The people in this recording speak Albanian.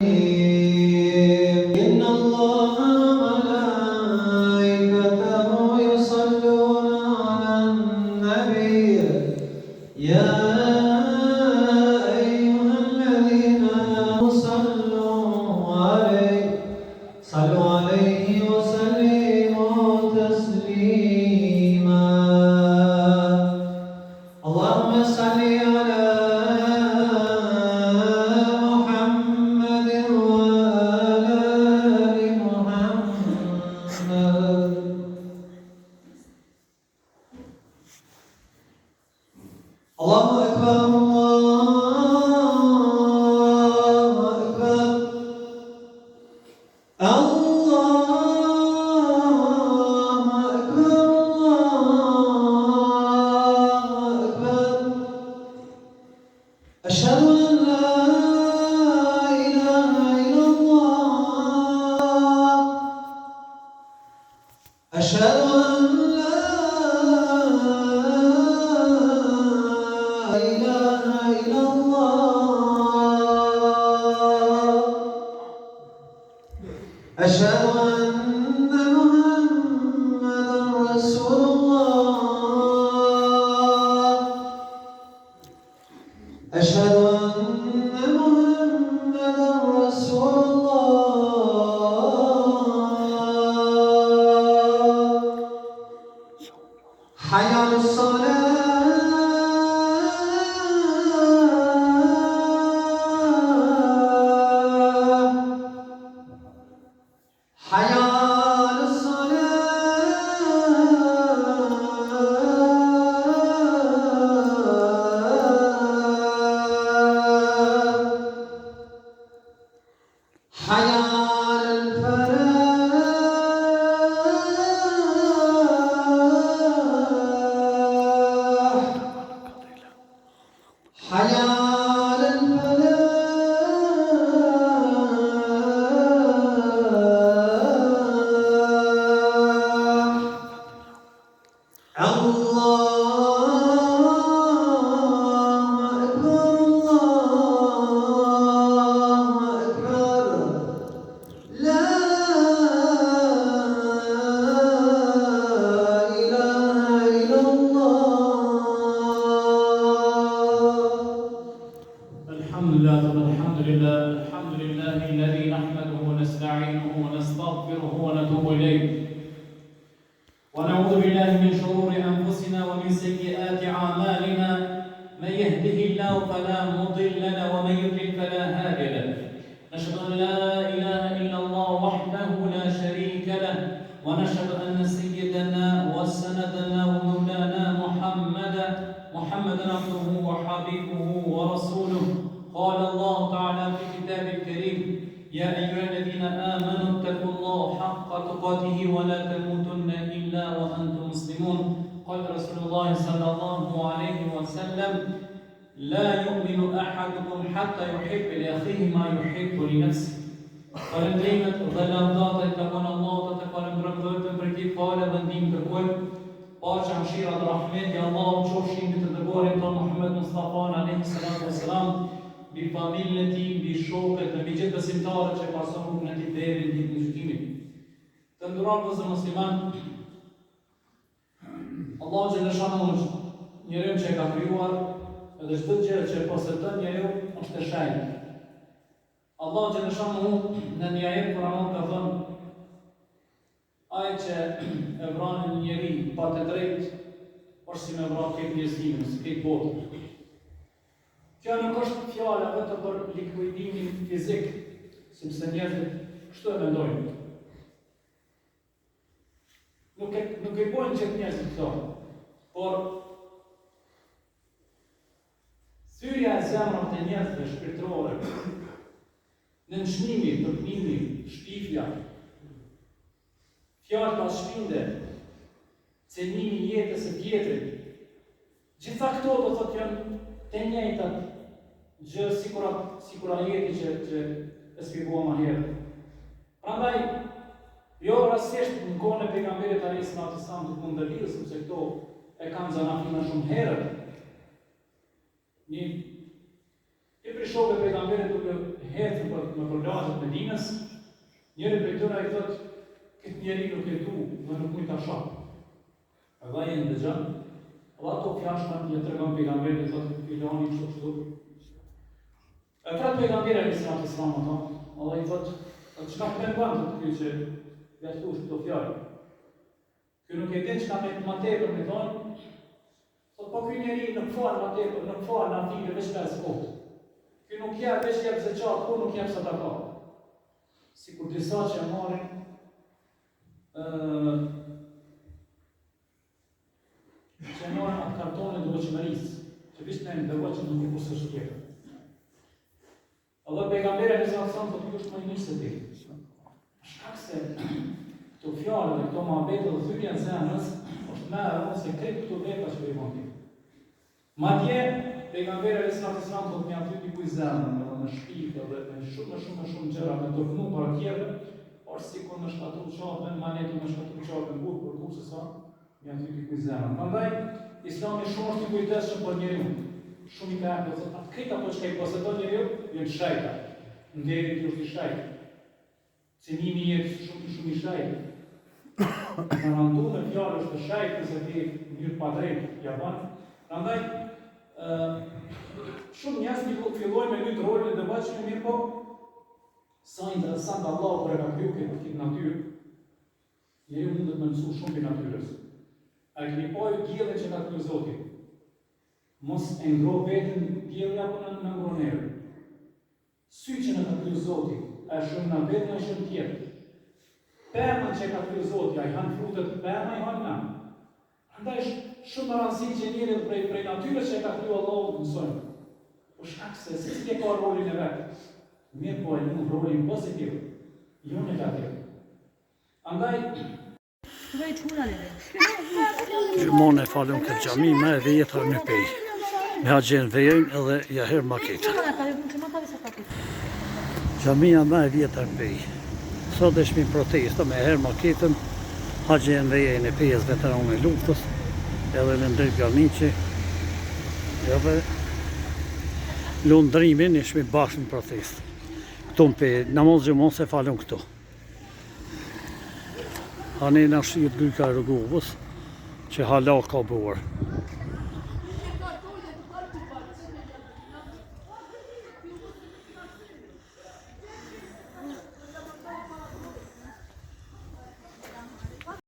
إن الله وملائكته يصلون على النبي يا أيها الذين آمنوا صلوا عليه وسلموا تسليما اللهم صل على محمد وآل محمد الله أكبر الله أكبر الله أكبر الله أكبر أشهد أن لا إله إلا الله أشهد أن لا إله إلا الله أشهد أن محمدا رسول الله أشهد أن محمدا رسول الله حي على الصلاة حي على الصلاة حي على الفلاح حي على الفلاح الله أكبر الله أكبر لا إله إلا الله الحمد لله الحمد لله الذي نحمده ونستعينه ونستغفره ونتوب إليه ونعوذ بالله من شرور أنفسنا ومن سيئات أعمالنا من يهده الله فلا مضل له ومن يضلل فلا هادي له نشهد أن لا إله إلا الله وحده لا شريك له ونشهد أن سيدنا وسندنا ومولانا محمدا عبده وحبيبه ورسوله قال الله تعالى في كتابه الكريم يا أيها الذين آمنوا اتقوا الله حق تقاته ولا تموتن إلا وأنتم مسلمون قال رسول الله صلى الله عليه وسلم لا يؤمن أحدكم حتى يحب لأخيه ما يحب لنفسه قال دائما ظلامات اتقون الله تتقون بركضة بركي قال بندين ككل باش عشيرة الرحمن يا الله وشوفشين بتدبور محمد مصطفى عليه الصلاة والسلام بفاميلتي بشوكة بجد سمتارة që pason në të derin ditë në gjykimit. Të nderuar vëllezër musliman, Allahu xhaleshanu njeriu që e ka krijuar edhe çdo gjë që posedon njeriu është e shenjtë. Allahu xhaleshanu në një ajet Kur'an ka thënë ai që e vran një njeri pa të drejtë është si me vran këtë njerëzimin, si këtë botë. Kjo nuk është fjala vetëm për likuidimin fizik, sepse njerëzit kështu e mendojnë. Nuk e bojnë që njerëzit këto, por thyrja e zemrave të njerëzve shpirtërore, nënçmimi, tërpnimi, shpifja, fjalë pas shpinde, cenimi jetës së tjetrit, gjitha këto do thotë janë të njëjtat gjë sikura jeti që e shpjeguam më herët. Prandaj, jo rastisht në kohën e pejgamberit alayhis salam të mund të lidhë, sepse këto e kanë zanafina shumë herët. Një prej shokëve pejgamberit duke hetën për plazhet e Medinës, njëri prej tyre ai thotë, këtë njeri nuk e du, dhe nuk mund ta shoh. Edhe ai e dëgjon, ato fjalë që tregon pejgamberi thotë filoni kështu. E thot pejgamberi alayhis salam ato, Allah i thotë, çka pretendon të ky që ja thosh këto fjalë. Ky nuk e din çka më tepër më thonë. Thot po ky njeri nuk fal më tepër, nuk fal na file veç 5 kohë. Ky nuk jep veç jep zeqat, ku nuk jep sadaka. Sikur disa që marrin që marrin atë kartonin e devotshmërisë, që veç në devotshëm nuk i kushtoj tjetër. Allah pejgamberi alayhis salam thotë ky është më i mirë se ti. Shkak se këto fjalë dhe këto mohabete dhe thyrja e zemrës është më e rëndë se krejt këto vepra që i bën ti. Madje pejgamberi alayhis salam thotë me aty diku i zemrën, edhe në shpirtë dhe me shumë gjëra me dëvnu para tjerëve, por sikur në shkatrull çapën, manetu në shkatrull çapën burr për kurse sa me aty diku i zemrën. Prandaj Islami shumë është i kujdesshëm për njeriu. Shumë i ka thotë atë krejt ato që i posedon njeriu, janë shajta. Nderi ti është i shajt. Cenimi jetë shumë i shajt. Në randu me fjallë është të shajt, nëse ti njërë pa drejt ja banë. Prandaj, shumë njerëz fillojnë me lytë rolin e devotshëm mirë po, sa interesant Allahu kur e ka kriju këtë natyrë, njeriu mund të mësoj shumë për natyrës. A e keni pa diellin që ka kriju Zoti? Mos e ngro veten dielli apo në ngronërë. Sy që në ka kriju Zoti, a e shumë në vetë në shumë tjetër. Pemën që ka kriju Zoti, a i hanë frutet pema, i hanë na. Andaj shumë në rëndësi që njëri prej natyrës që ka kriju Allahu të mësojnë. Po shkak se si e ka rolin e vetë. Mirë po e nuk rolin pozitiv, jo negativ. Andaj, Gjithmonë e falem këtë xhami më e vjetër në pej. Me haxhen vejën edhe ja herë maketë. Xhamia më e vjetër në pej. Sot është një protestë me herë maketën, haxhen vejën e pejës veteranë e luftës, edhe në ndër Garniçi, edhe lundrimin ishmi bashkë në protestë. Këtu në pej, namaz gjumon se falem këtu. Ani në shqit gryka rëguvës, që hala ka buar.